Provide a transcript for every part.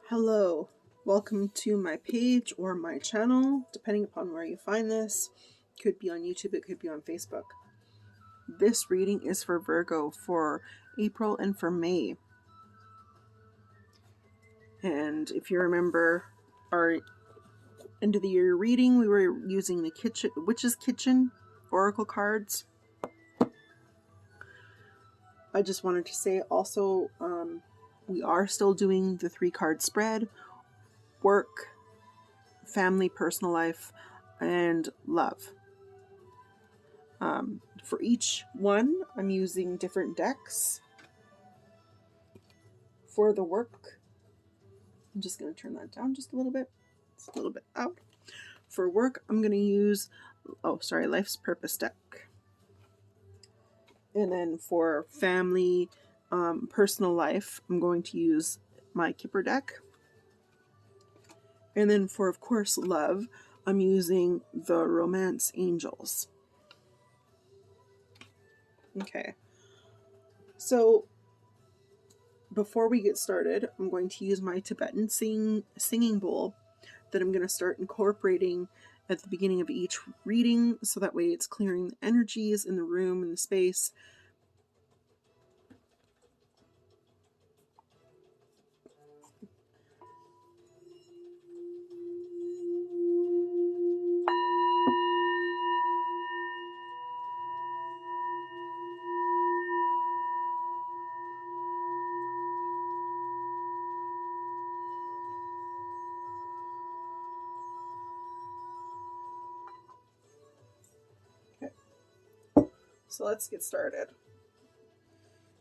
Hello, welcome to my page or my channel, depending upon where you find this. Could be on YouTube, it could be on Facebook. This reading is for Virgo for April and for May. And if you remember our end of the year reading, we were using the Witch's Kitchen Oracle cards. I just wanted to say also, we are still doing the 3-card spread: work, family, personal life, and love. For each one, I'm using different decks. For the work, I'm just going to turn that down just a little bit. It's a little bit out. For work, I'm going to use, Life's Purpose deck. And then for family, personal life, I'm going to use my Kipper deck. And then for, of course, love, I'm using the Romance Angels. Okay. So before we get started, I'm going to use my Tibetan singing bowl that I'm going to start incorporating at the beginning of each reading, so that way it's clearing the energies in the room and the space. So let's get started.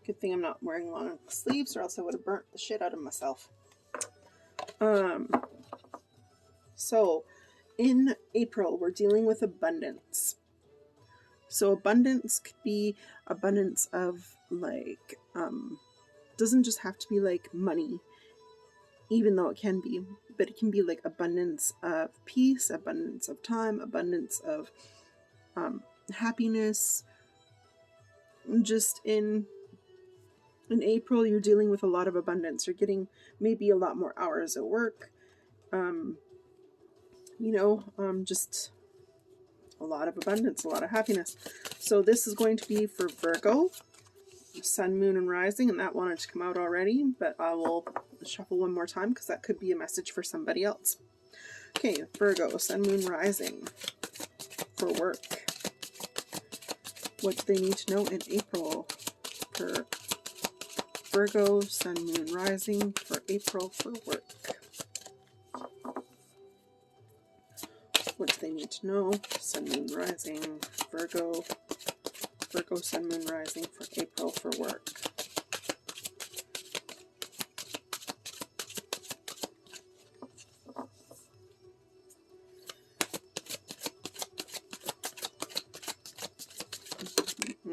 Good thing I'm not wearing long sleeves, or else I would have burnt the shit out of myself. So in April, we're dealing with abundance. So abundance could be abundance of doesn't just have to be like money, even though it can be, but it can be like abundance of peace, abundance of time, abundance of happiness. Just in April, you're dealing with a lot of abundance. You're getting maybe a lot more hours at work. Just a lot of abundance, a lot of happiness. So this is going to be for Virgo, Sun, Moon, and Rising, and that wanted to come out already, but I will shuffle one more time because that could be a message for somebody else. Okay, Virgo, Sun, Moon, Rising for work. What do they need to know in April for Virgo, Sun, Moon, Rising for April for work? What do they need to know? Sun, Moon, Rising, Virgo, Sun, Moon, Rising for April for work.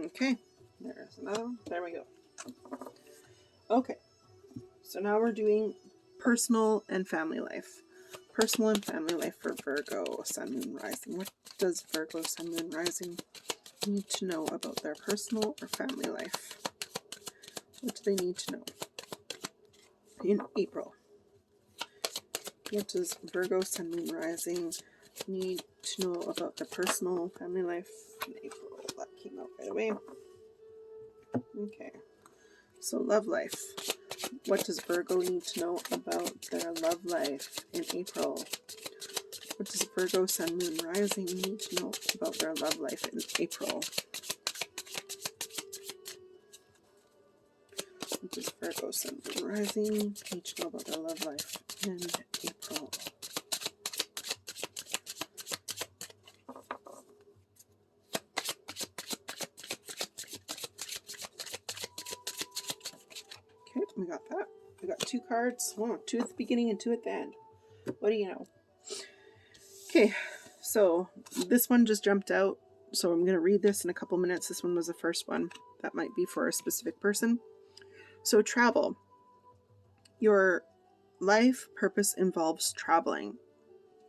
Okay, there's another one. There we go. Okay, so now we're doing personal and family life. Personal and family life for Virgo, Sun, Moon, Rising. What does Virgo, Sun, Moon, Rising need to know about their personal or family life? What do they need to know in April? What does Virgo, Sun, Moon, Rising need to know about their personal family life in April? That came out right away. Okay, so love life. What does Virgo need to know about their love life in April? What does Virgo, Sun, Moon, Rising need to know about their love life in April? What does Virgo, Sun, Moon, Rising need to know about their love life in April? Okay, we got that. We got 2 cards. Oh, 2 at the beginning and 2 at the end. What do you know? Okay, so this one just jumped out, so I'm going to read this in a couple minutes. This one was the first one. That might be for a specific person. So travel. Your life purpose involves traveling.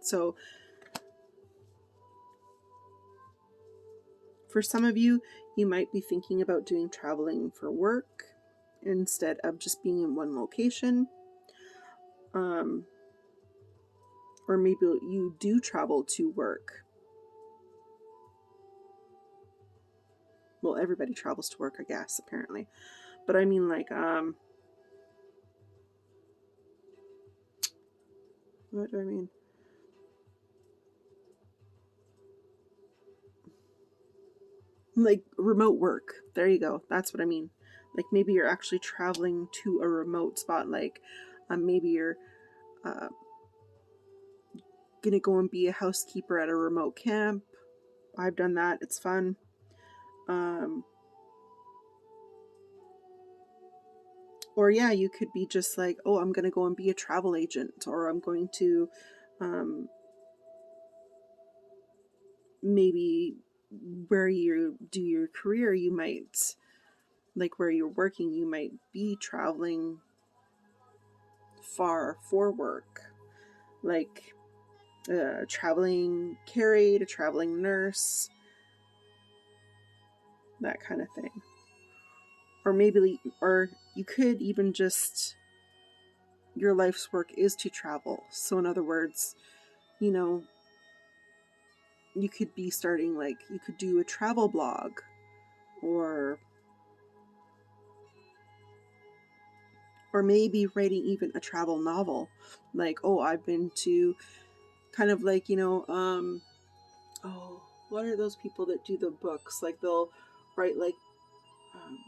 So for some of you, you might be thinking about doing traveling for work instead of just being in one location. Or maybe you do travel to work. Well, everybody travels to work, I guess, apparently. But I mean, like, what do I mean? Like remote work. There you go. That's what I mean. Like maybe you're actually traveling to a remote spot. Like maybe you're uh, gonna go and be a housekeeper at a remote camp. I've done that. It's fun. Um, or yeah, you could be just like, oh, I'm gonna go and be a travel agent, or I'm going to um, maybe where you do your career, you might, like where you're working, you might be traveling far for work, like a traveling carried, a traveling nurse, that kind of thing. Or maybe, or you could even just, your life's work is to travel. So, in other words, you know, you could be starting, like, you could do a travel blog, or maybe writing even a travel novel. Like, oh, I've been to, kind of like, oh, what are those people that do the books? Like, they'll write, like, um,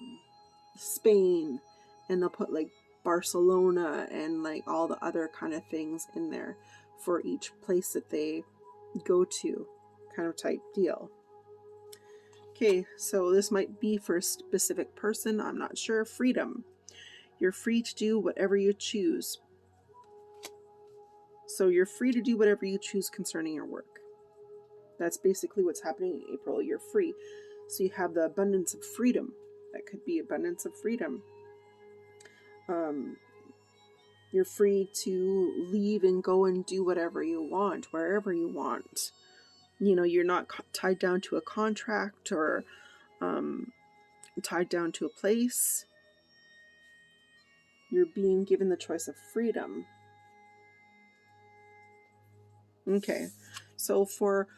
Spain, and they'll put like Barcelona and like all the other kind of things in there for each place that they go to, kind of type deal. Okay, so this might be for a specific person, I'm not sure. Freedom. You're free to do whatever you choose. So you're free to do whatever you choose concerning your work. That's basically what's happening in April. You're free. So you have the abundance of freedom. That could be abundance of freedom. You're free to leave and go and do whatever you want, wherever you want. You're not tied down to a contract, or tied down to a place. You're being given the choice of freedom. Okay, so for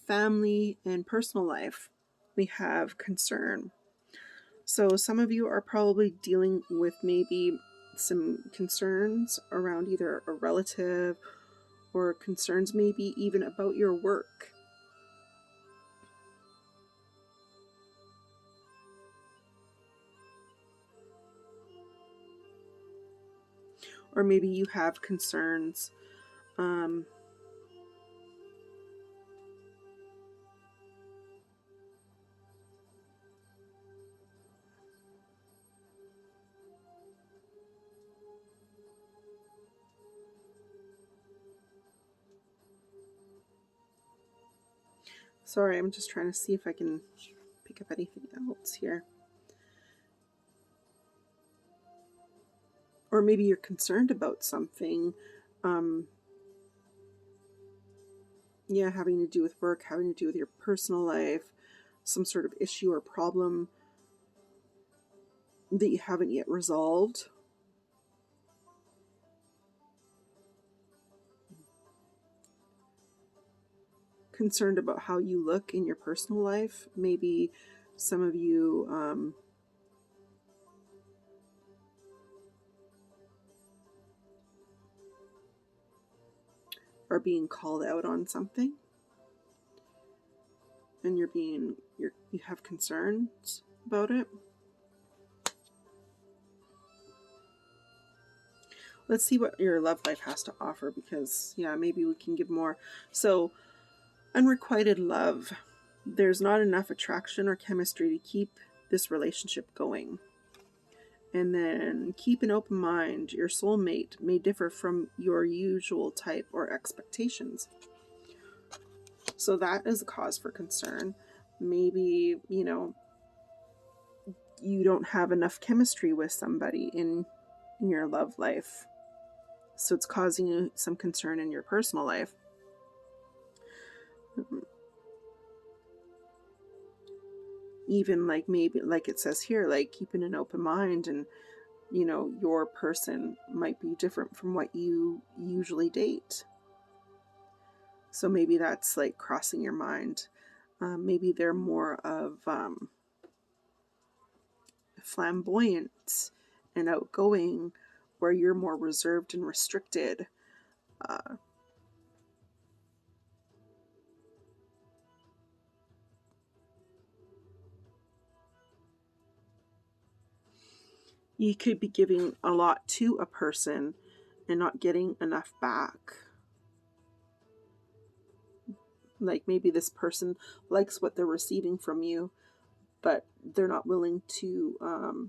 family and personal life, we have concern. So some of you are probably dealing with maybe some concerns around either a relative, or concerns maybe even about your work. Or maybe you have concerns sorry, I'm just trying to see if I can pick up anything else here. Or maybe you're concerned about something, having to do with work, having to do with your personal life, some sort of issue or problem that you haven't yet resolved. Concerned about how you look in your personal life. Maybe some of you are being called out on something, and you have concerns about it. Let's see what your love life has to offer, because maybe we can give more. So, unrequited love. There's not enough attraction or chemistry to keep this relationship going. And then keep an open mind. Your soulmate may differ from your usual type or expectations. So that is a cause for concern. Maybe, you don't have enough chemistry with somebody in your love life. So it's causing you some concern in your personal life. Even like maybe, like it says here, like keeping an open mind and you know, your person might be different from what you usually date. So maybe that's like crossing your mind. Maybe they're more of flamboyant and outgoing, where you're more reserved and restricted. You could be giving a lot to a person and not getting enough back. Like maybe this person likes what they're receiving from you, but they're not willing to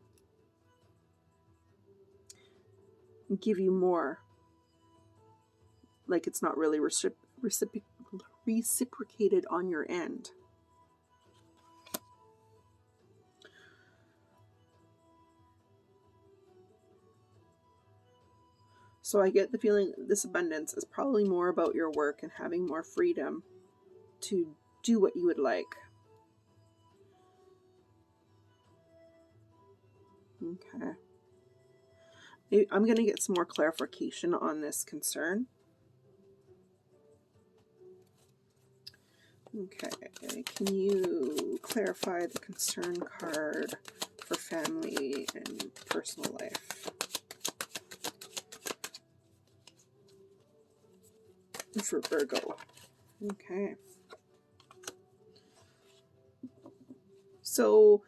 give you more. Like it's not really reciprocated on your end. So I get the feeling this abundance is probably more about your work and having more freedom to do what you would like. Okay. I'm going to get some more clarification on this concern. Okay, can you clarify the concern card for family and personal life? For Virgo. Okay. So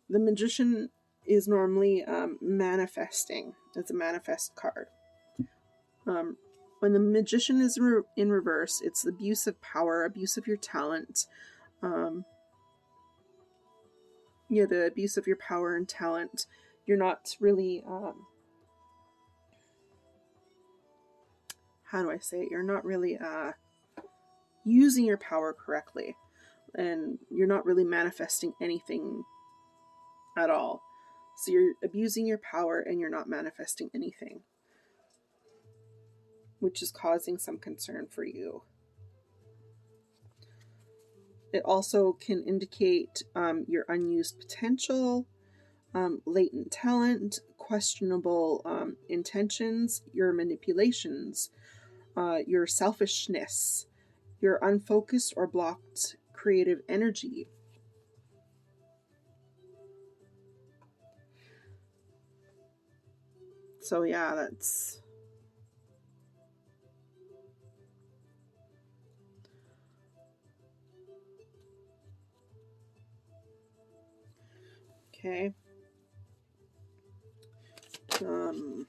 the Magician is normally manifesting. It's a manifest card. When the Magician is in reverse, it's the abuse of power, abuse of your talent. The abuse of your power and talent. You're not really, how do I say it? You're not really using your power correctly. And you're not really manifesting anything at all. So you're abusing your power and you're not manifesting anything, which is causing some concern for you. It also can indicate your unused potential, latent talent, questionable intentions, your manipulations, your selfishness, your unfocused or blocked creative energy. So yeah, that's... Okay. I'm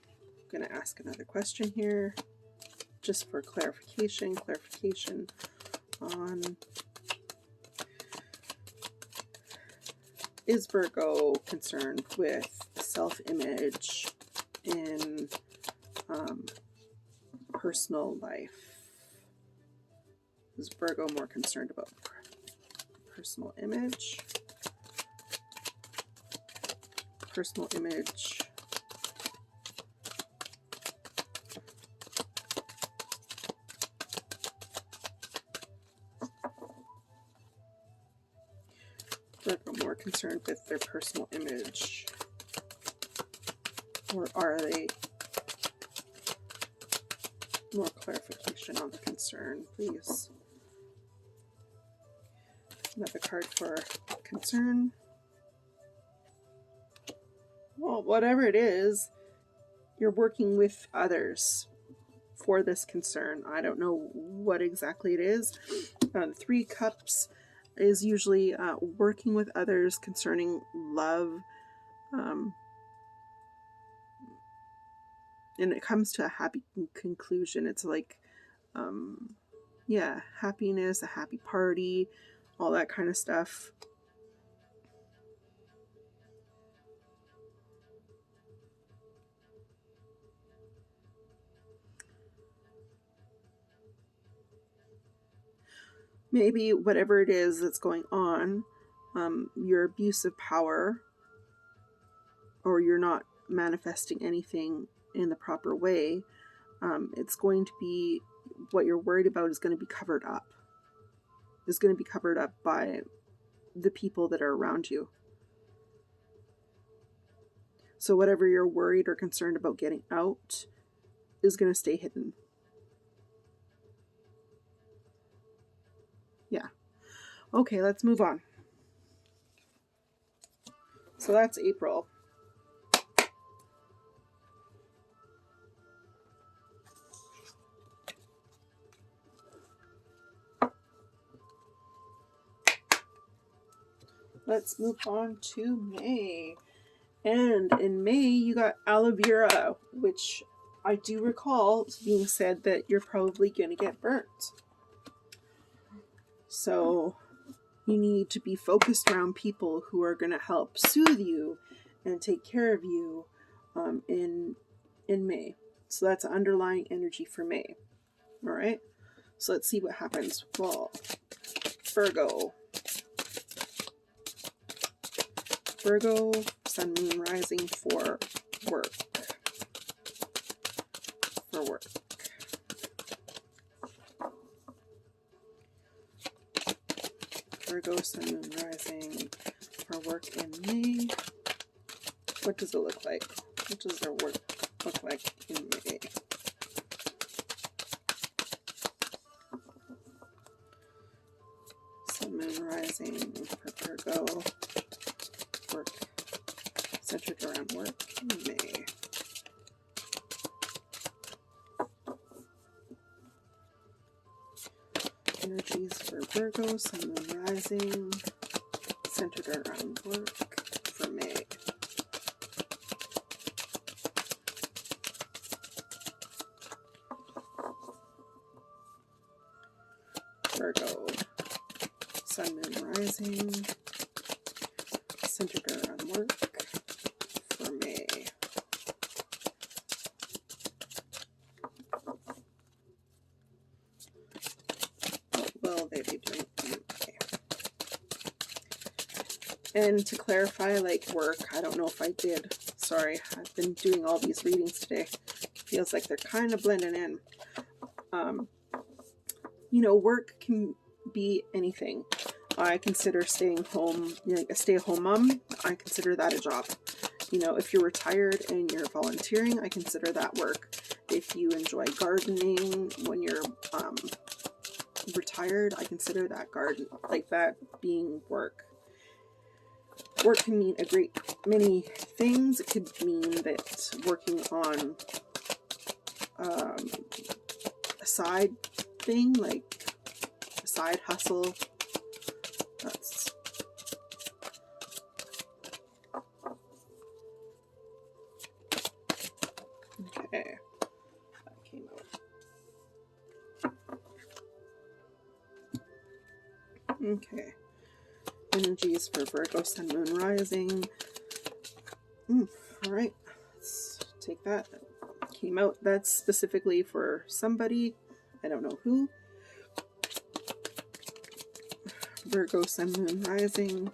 going to ask another question here, just for clarification on, is Virgo concerned with self-image in personal life? Is Virgo more concerned about personal image? Personal image. Virgo more concerned with their personal image? Or are they... More clarification on the concern, please. Another card for concern. Well, whatever it is, you're working with others for this concern. I don't know what exactly it is. 3 Cups is usually working with others concerning love. And it comes to a happy conclusion. It's like, happiness, a happy party, all that kind of stuff. Maybe whatever it is that's going on, your abuse of power, or you're not manifesting anything in the proper way, it's going to be, what you're worried about is going to be covered up. Is going to be covered up by the people that are around you. So whatever you're worried or concerned about getting out is going to stay hidden. Yeah. Okay, let's move on. So that's April. Let's move on to May. And in May, you got aloe vera, which I do recall being said that you're probably going to get burnt. So you need to be focused around people who are going to help soothe you and take care of you in May. So that's an underlying energy for May. All right. So let's see what happens. Well, Virgo, sun, moon, rising for work. Virgo, sun, moon, rising for work in May. What does it look like? What does their work look like in May? Sun, moon, rising for Virgo. Work centered around work in May. Energies for Virgo, sun, moon, rising centered around work for May. Virgo, sun, moon, rising centered around work for May. What will they be doing in May? And to clarify, like work, I don't know if I did. Sorry, I've been doing all these readings today. Feels like they're kind of blending in. You know, work can be anything. I consider staying home, like a stay-at-home mom, I consider that a job. You know, if you're retired and you're volunteering, I consider that work. If you enjoy gardening when you're retired, I consider that being work. Work can mean a great many things. It could mean that working on a side thing, like a side hustle. That's okay. That came out. Okay. Energies for Virgo, sun, moon, rising. All right. Let's take that. Came out. That's specifically for somebody. I don't know who. Virgo, sun, moon, rising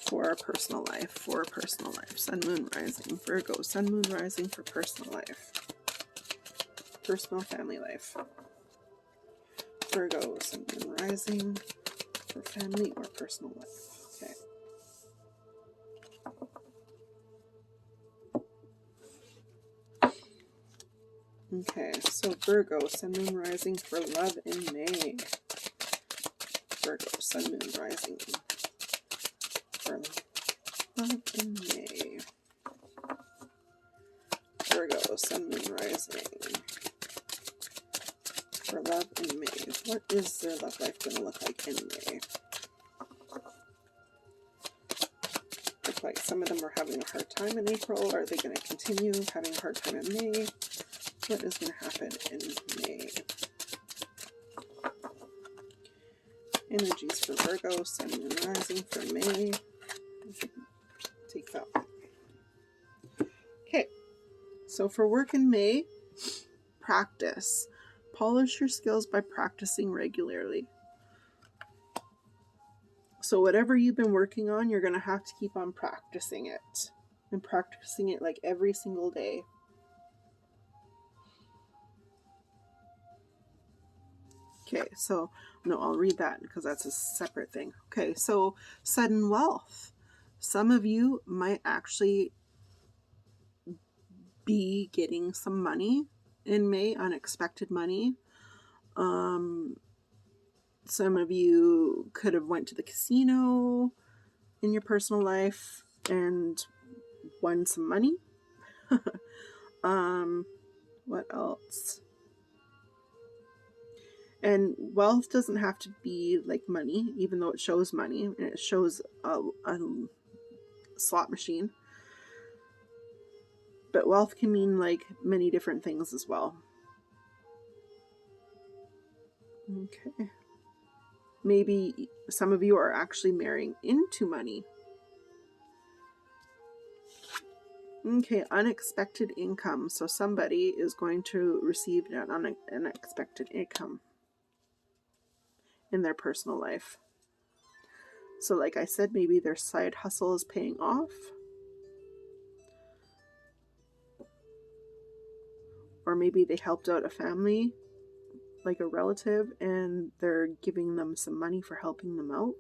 for a personal life. Sun, moon, rising. Virgo, sun, moon, rising for personal life. Personal family life. Virgo, sun, moon, rising for family or personal life. Okay. Okay, so Virgo, sun, moon, rising for love in May. Virgo, sun, moon, rising for love in May. Virgo, sun, moon, rising for love in May. What is their love life going to look like in May? Look like some of them are having a hard time in April. Are they going to continue having a hard time in May? What is going to happen in May? Energies for Virgo, sun, moon, rising for May. Take that one. Okay, so for work in May, practice. Polish your skills by practicing regularly. So whatever you've been working on, you're going to have to keep on practicing it. And practicing it like every single day. Okay, so no, I'll read that because that's a separate thing. Okay, so sudden wealth. Some of you might actually be getting some money in May, unexpected money. Some of you could have went to the casino in your personal life and won some money. What else? And wealth doesn't have to be like money, even though it shows money and it shows a slot machine. But wealth can mean like many different things as well. Okay. Maybe some of you are actually marrying into money. Okay, unexpected income. So somebody is going to receive an unexpected income in their personal life. So like I said, maybe their side hustle is paying off. Or maybe they helped out a family, like a relative, and they're giving them some money for helping them out.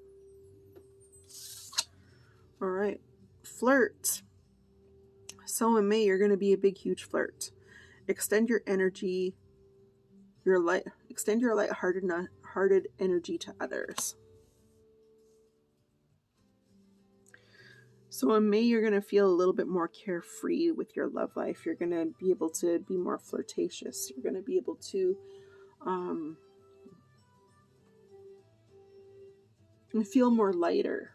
All right, flirt. So in May, you're going to be a big, huge flirt. Extend your energy, extend your light-hearted energy to others. So in May, you're going to feel a little bit more carefree with your love life. You're going to be able to be more flirtatious. You're going to be able to feel more lighter.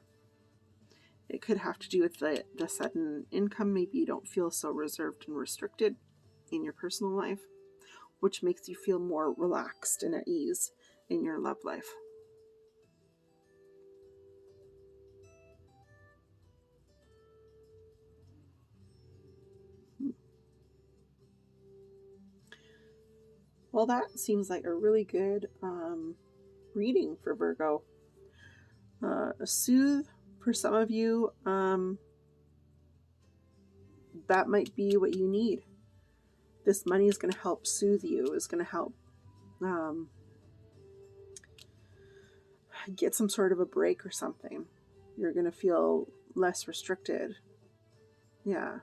It could have to do with the sudden income. Maybe you don't feel so reserved and restricted in your personal life, which makes you feel more relaxed and at ease in your love life. Well, that seems like a really good reading for Virgo. Soothe, for some of you, that might be what you need. This money is going to help soothe you, is going to help get some sort of a break or something. You're going to feel less restricted. Yeah.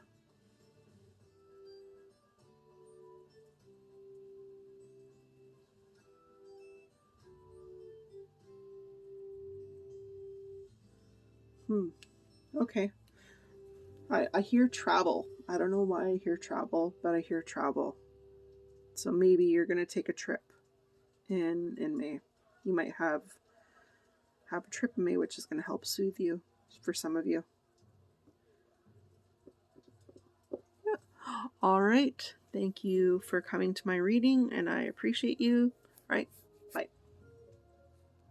Okay. I hear travel. I don't know why I hear travel, but I hear travel. So maybe you're going to take a trip in May. You might have a trip in May, which is going to help soothe you for some of you. Yeah. All right. Thank you for coming to my reading, and I appreciate you. All right.